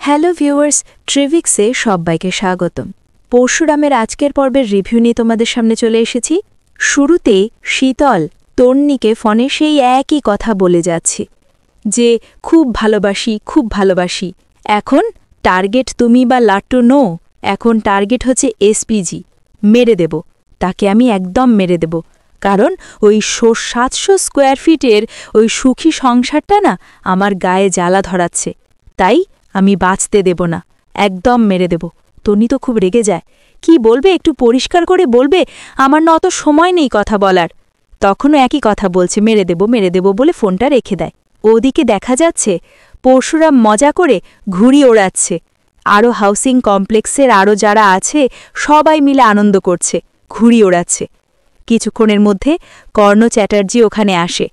Hello viewers, ট্রিভিক্সে সবাইকে স্বাগতম। পরশুরামের আজকের পর্বের রিভিউ নিয়ে তোমাদের সামনে চলে এসেছি। শুরুতেই শীতল তন্নিকে ফোনে সেই একই কথা বলে যাচ্ছে যে খুব ভালোবাসি। এখন টার্গেট তুমি বা লাট্টু নো, এখন টার্গেট হচ্ছে এসপিজি। মেরে দেব তাকে, আমি একদম মেরে দেব। কারণ ওই 700 স্কোয়ার ফিটের ওই সুখী সংসারটা না আমার গায়ে জ্বালা ধরাচ্ছে, তাই আমি বাঁচতে দেব না, একদম মেরে দেব। তনি তো খুব রেগে যায়, কি বলবে একটু পরিষ্কার করে বলবে, আমার না অত সময় নেই কথা বলার। তখনও একই কথা বলছে, মেরে দেব বলে ফোনটা রেখে দেয়। ওদিকে দেখা যাচ্ছে পরশুরাম মজা করে ঘুড়ি ওড়াচ্ছে। আরও হাউসিং কমপ্লেক্সের আরও যারা আছে সবাই মিলে আনন্দ করছে, ঘুড়ি ওড়াচ্ছে। কিছুক্ষণের মধ্যে কর্ণ চ্যাটার্জি ওখানে আসে।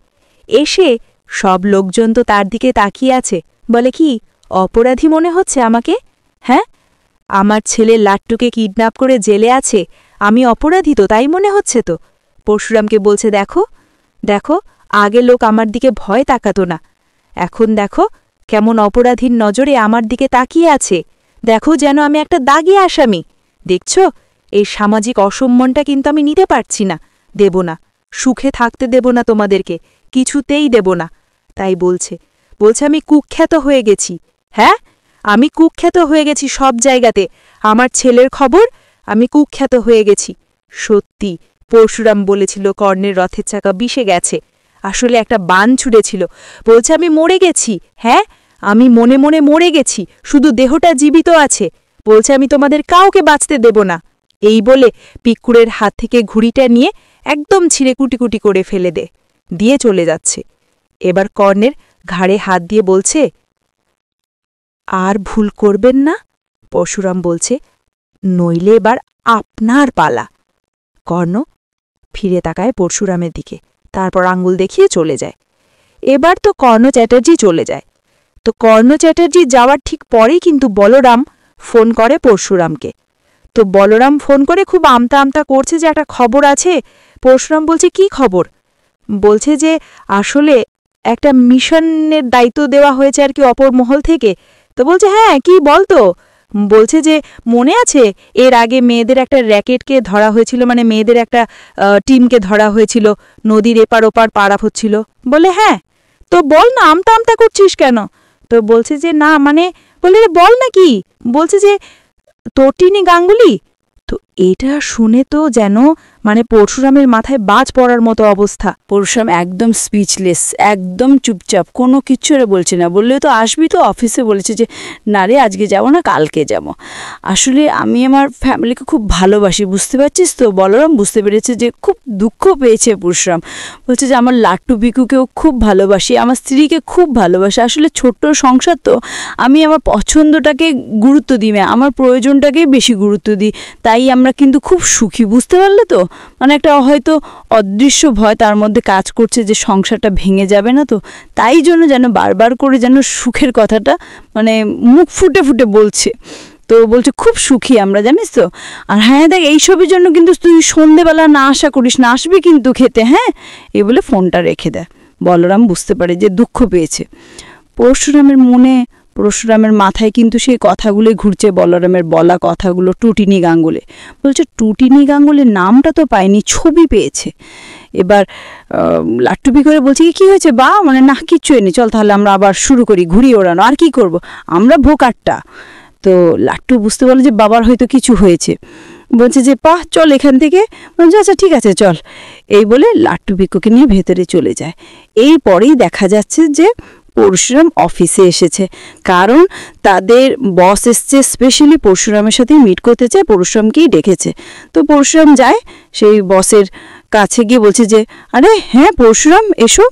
এসে সব লোকজন তো তার দিকে তাকিয়ে আছে, বলে কি অপরাধী মনে হচ্ছে আমাকে? হ্যাঁ, আমার ছেলে লাট্টুকে কিডন্যাপ করে জেলে আছে, আমি অপরাধী তো তাই মনে হচ্ছে তো। পরশুরামকে বলছে, দেখো আগে লোক আমার দিকে ভয় তাকাতো না, এখন দেখো কেমন অপরাধীর নজরে আমার দিকে তাকিয়ে আছে, দেখো যেন আমি একটা দাগি আসামি। দেখছ, এই সামাজিক অসম্মানটা কিন্তু আমি নিতে পারছি না, দেব না, সুখে থাকতে দেব না তোমাদেরকে, কিছুতেই দেব না। তাই বলছে আমি কুখ্যাত হয়ে গেছি। হ্যাঁ, আমি কুখ্যাত হয়ে গেছি সব জায়গাতে, আমার ছেলের খবর, আমি কুখ্যাত হয়ে গেছি। সত্যি পরশুরাম বলেছিল কর্ণের রথের চাকা বিষে গেছে, আসলে একটা বান ছুড়েছিল। বলছে আমি মরে গেছি, হ্যাঁ আমি মনে মনে মরে গেছি, শুধু দেহটা জীবিত আছে। বলছে আমি তোমাদের কাউকে বাঁচতে দেব না। এই বলে পিকুরের হাত থেকে ঘুড়িটা নিয়ে একদম ছিঁড়ে কুটি করে ফেলে দিয়ে চলে যাচ্ছে। এবার কর্ণের ঘাড়ে হাত দিয়ে বলছে, আর ভুল করবেন না। পরশুরাম বলছে, নইলে এবার আপনার পালা। কর্ণ ফিরে তাকায় পরশুরামের দিকে, তারপর আঙ্গুল দেখিয়ে চলে যায়। এবার তো কর্ণ চ্যাটার্জি চলে যায়। তো কর্ণ চ্যাটার্জি যাওয়ার ঠিক পরেই কিন্তু বলরাম ফোন করে পরশুরামকে। তো বলরাম ফোন করে খুব আমতা করছে যে একটা খবর আছে। পরশুরাম বলছে, কি খবর? বলছে যে আসলে একটা মিশনের দায়িত্ব দেওয়া হয়েছে আর কি অপর মহল থেকে। তো বলছে, হ্যাঁ কি বলতো? বলছে যে মনে আছে এর আগে মেয়েদের একটা র্যাকেটকে ধরা হয়েছিল, মানে মেয়েদের একটা টিমকে ধরা হয়েছিল, নদীর এপার ওপার পারাপ হচ্ছিল। বলে হ্যাঁ, তো বল না, আমতা করছিস কেন? তো বলছে যে না মানে, বলে বল না কি? বলছে যে তটিনী গাঙ্গুলি। তো এটা শুনে তো যেন মানে পরশুরামের মাথায় বাজ পড়ার মতো অবস্থা। পরশুরাম একদম স্পিচলেস, একদম চুপচাপ, কোনো কিচ্ছু বলছে না। বললে তো আসবি, তো অফিসে বলেছে যে না রে আজকে যাব না, কালকে যাব। আসলে আমি আমার ফ্যামিলিকে খুব ভালোবাসি, বুঝতে পারছিস তো। বলরাম বুঝতে পেরেছে যে খুব দুঃখ পেয়েছে পরশুরাম। বলছে যে আমার লাট্টু বিকুকেও খুব ভালোবাসি, আমার স্ত্রীকে খুব ভালোবাসি। আসলে ছোট্ট সংসার তো, আমি আমার পছন্দটাকে গুরুত্ব দিই, আমার প্রয়োজনটাকেই বেশি গুরুত্ব দিই, তাই আমরা কিন্তু খুব সুখী, বুঝতে পারলে তো। মানে একটা হয়তো অদৃশ্য ভয় তার মধ্যে কাজ করছে যে সংসারটা ভেঙে যাবে না, তো তাই জন্য যেন বারবার করে যেন সুখের কথাটা মানে মুখ ফুটে বলছে। তো বলছে খুব সুখী আমরা, জানিস তো। আর হ্যাঁ দেখ, এইসবের জন্য কিন্তু তুই সন্ধেবেলা না আশা করিস না, আসবি কিন্তু খেতে, হ্যাঁ। এই বলে ফোনটা রেখে দেয়। বলরাম বুঝতে পারে যে দুঃখ পেয়েছে। পরশুরামের মাথায় কিন্তু সেই কথাগুলোই ঘুরছে, বলরামের বলা কথাগুলো। টুটিনি গাঙ্গুলি বলছে, টুটিনি গাঙ্গুলির নামটা তো পায়নি, ছবি পেয়েছে। এবার লাট্টুপি করে বলছে, কি হয়েছে বা? মানে না কিচ্ছু হয়নি, চল তাহলে আমরা আবার শুরু করি ঘুড়ি ওড়ানো, আর কি করব আমরা, ভোকারটা। তো লাট্টু বুঝতে পারলো যে বাবার হয়তো কিছু হয়েছে। বলছে যে চল এখান থেকে। বলছে আচ্ছা ঠিক আছে চল। এই বলে লাট্টু বিকুকে নিয়ে ভেতরে চলে যায়। এই পরেই দেখা যাচ্ছে যে পরশুরাম অফিসে এসেছে, কারণ তাদের বস এসছে স্পেশালি পরশুরামের সাথে মিট করতে চায়, পরশুরামকেই ডেকেছে। তো পরশুরাম যায় সেই বসের কাছে গিয়ে বলছে যে আরে হ্যাঁ পরশুরাম এসো।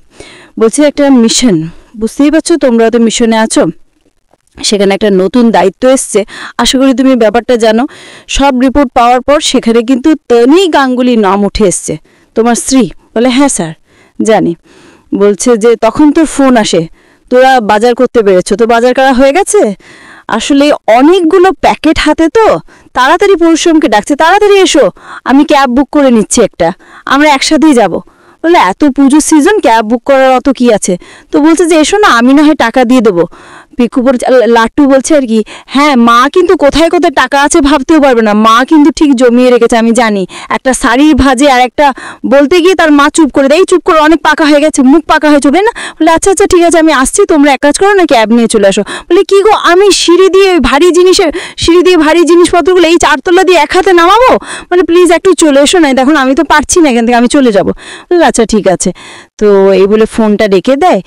বলছে একটা মিশন, বুঝতেই পারছো তোমরা তো মিশনে আছো, সেখানে একটা নতুন দায়িত্ব এসছে, আশা করি তুমি ব্যাপারটা জানো। সব রিপোর্ট পাওয়ার পর সেখানে কিন্তু তনি গাঙ্গুলির নাম উঠে এসছে, তোমার স্ত্রী। বলে হ্যাঁ স্যার জানি। বলছে যে তখন তোর ফোন আসে, তোরা বাজার করতে পেরেছো, তো বাজার করা হয়ে গেছে। আসলে অনেকগুলো প্যাকেট হাতে, তো তাড়াতাড়ি পরশুরামকে ডাকছে, তাড়াতাড়ি এসো, আমি ক্যাব বুক করে নিচ্ছি একটা, আমরা একসাথেই যাব। বলে এত পুজোর সিজন, ক্যাব বুক করার অত কি আছে? তো বলছে যে এসো না, আমি না হয় টাকা দিয়ে দেবো, পিকু বলছে, লাট্টু বলছে আর কি, হ্যাঁ মা কিন্তু কোথায় কোথায় টাকা আছে ভাবতেও পারবে না, মা কিন্তু ঠিক জমিয়ে রেখেছে আমি জানি। একটা শাড়ির ভাজে আর একটা বলতে গিয়ে তার মা চুপ করে দেয়, চুপ করে, অনেক পাকা হয়ে গেছে, মুখ পাকা হয়ে চলে না। বলে আচ্ছা আচ্ছা ঠিক আছে আমি আসছি, তোমরা এক কাজ করো না, ক্যাব নিয়ে চলে আসো। বলে কি গো, আমি সিঁড়ি দিয়ে ভারী জিনিসপত্রগুলো এই 4 তলা দিয়ে এক হাতে নামাবো? মানে প্লিজ একটু চলে এসো না, দেখুন আমি তো পারছি না এখান থেকে, আমি চলে যাবো। বলে আচ্ছা ঠিক আছে। তো এই বলে ফোনটা রেখে দেয়।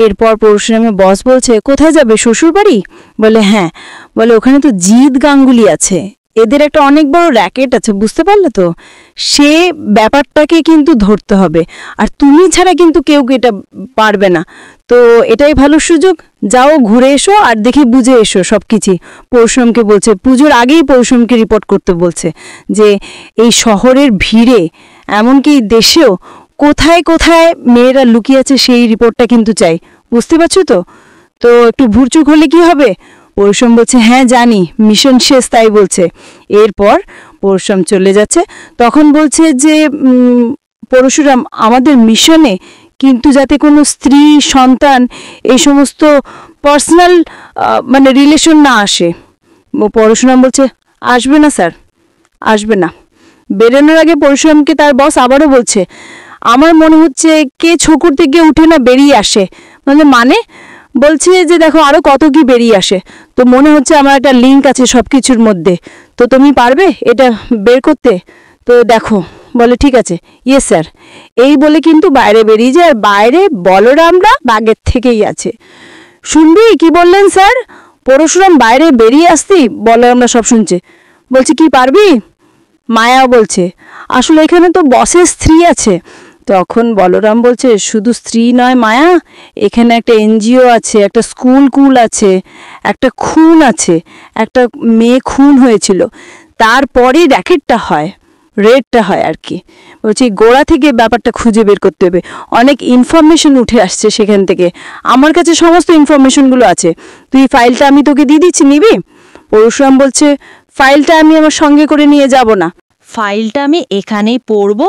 এরপর পরশুরামের বস বলছে, কোথায় যাবে, শ্বশুর বাড়ি? বলে হ্যাঁ। বলে ওখানে তো জিৎ গাঙ্গুলি আছে, এদের একটা অনেক বড় র্যাকেট আছে, বুঝতে পারলে তো, সে ব্যাপারটাকে কিন্তু ধরতে হবে, আর তুমি ছাড়া কিন্তু কেউ এটা পারবে না। তো এটাই ভালো সুযোগ, যাও ঘুরে এসো আর দেখে বুঝে এসো সব কিছুই। পরশুরামকে বলছে, পুজোর আগেই পরশুরামকে রিপোর্ট করতে বলছে যে এই শহরের ভিড়ে, এমনকি দেশেও কোথায় কোথায় মেয়েরা লুকিয়ে আছে সেই রিপোর্টটা কিন্তু চাই, বুঝতে পারছো তো? তো একটু ভুরচুক হলে কি হবে? পরশুরাম বলছে হ্যাঁ জানি, মিশন শেষ তাই বলছে। এরপর পরশুরাম চলে যাচ্ছে, তখন বলছে যে পরশুরাম আমাদের মিশনে কিন্তু যাতে কোনো স্ত্রী সন্তান এই সমস্ত পার্সোনাল মানে রিলেশন না আসে। পরশুরাম বলছে আসবে না স্যার, আসবে না। বেরোনোর আগে পরশুরামকে তার বস আবারও বলছে, আমার মনে হচ্ছে কে ছকুর থেকে উঠে না বেরিয়ে আসে। মানে বলছে যে দেখো আরও কত কি বেরিয়ে আসে, তো মনে হচ্ছে আমার একটা লিঙ্ক আছে সব কিছুর মধ্যে, তো তুমি পারবে এটা বের করতে? তো দেখো। বলে ঠিক আছে, ইয়ে স্যার। এই বলে কিন্তু বাইরে বেরিয়ে যায়, আর বাইরে বলরামরা বাগের থেকেই আছে। শুনবি কি বললেন স্যার? পরশুরাম বাইরে বেরিয়ে আসতেই বলরামরা সব শুনছে। বলছে কি পারবি? মায়াও বলছে আসলে এখানে তো বসের স্ত্রী আছে। তখন বলরাম বলছে শুধু স্ত্রী নয় মায়া, এখানে একটা এনজিও আছে, একটা স্কুল আছে, একটা খুন আছে, একটা মেয়ে খুন হয়েছিল, তারপরেই র্যাকেটটা হয়, রেডটা হয় আর কি। বলছি গোড়া থেকে ব্যাপারটা খুঁজে বের করতে হবে, অনেক ইনফরমেশন উঠে আসছে সেখান থেকে, আমার কাছে সমস্ত ইনফরমেশনগুলো আছে, তুই ফাইলটা আমি তোকে দিয়ে দিচ্ছি, নিবি? পরশুরাম বলছে ফাইলটা আমি আমার সঙ্গে করে নিয়ে যাব না, ফাইলটা আমি এখানেই পড়বো,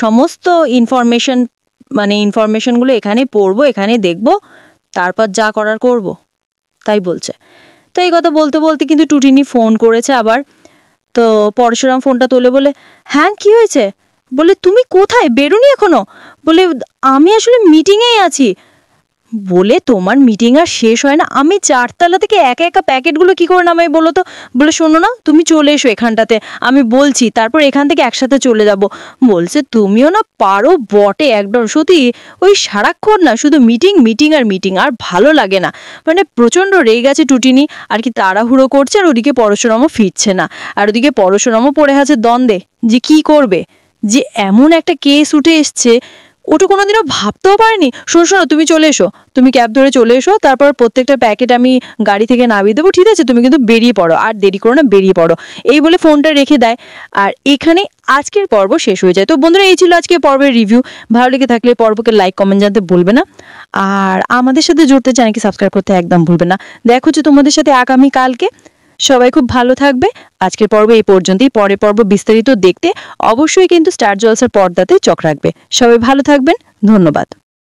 সমস্ত ইনফরমেশনগুলো এখানেই পড়বো, এখানেই দেখবো, তারপর যা করার করব, তাই বলছে। তো এই কথা বলতে বলতে কিন্তু টুটিনি ফোন করেছে আবার। তো পরশুরাম ফোনটা তোলে, বলে হ্যাঁ কি হয়েছে? বলে তুমি কোথায়, বেরোনি এখনো? বলে আমি আসলে মিটিংয়েই আছি। বলে তোমার মিটিং আর শেষ হয় না, আমি 4 তলা থেকে একা একা প্যাকেটগুলো কি করে নামাই বলো তো? বলে শোনো না, তুমি চলে এসো এখানটাতে, আমি বলছি, তারপর এখান থেকে একসাথে চলে যাব। বলছে তুমিও না পারো বটে একদম, সত্যি ওই সারাক্ষণ না শুধু মিটিং মিটিং আর মিটিং, আর ভালো লাগে না। মানে প্রচণ্ড রেগে গেছে টুটিনি, আর কি তাড়াহুড়ো করছে, আর ওদিকে পরশুরামও ফিরছে না, আর ওদিকে পরশুরামও পড়ে আছে দ্বন্দ্বে যে কি করবে, যে এমন একটা কেস উঠে এসছে ওটা কোনোদিনও ভাবতেও পারেনি। শোনো তুমি চলে এসো, তুমি ক্যাব ধরে চলে এসো, তারপর প্রত্যেকটা প্যাকেট আমি গাড়ি থেকে নামিয়ে দেবো, ঠিক আছে? তুমি কিন্তু বেরিয়ে পড়ো, আর দেরি করো না, বেরিয়ে পড়ো। এই বলে ফোনটা রেখে দেয়, আর এখানে আজকের পর্ব শেষ হয়ে যায়। তো বন্ধুরা এই ছিল আজকে পর্বের রিভিউ। ভালো লেগে থাকলে পর্বকে লাইক কমেন্ট জানতে ভুলবে না, আর আমাদের সাথে জুড়তে চ্যানেলকে সাবস্ক্রাইব করতে একদম ভুলবে না। দেখো যে তোমাদের সাথে আগামী কালকে। সবাই খুব ভালো থাকবে। আজকের পর্ব এই পর্যন্তই। পরের পর্ব বিস্তারিত দেখতে অবশ্যই কিন্তু স্টার জলসার পর্দাতে চোখ রাখবে। সবাই ভালো থাকবেন, ধন্যবাদ।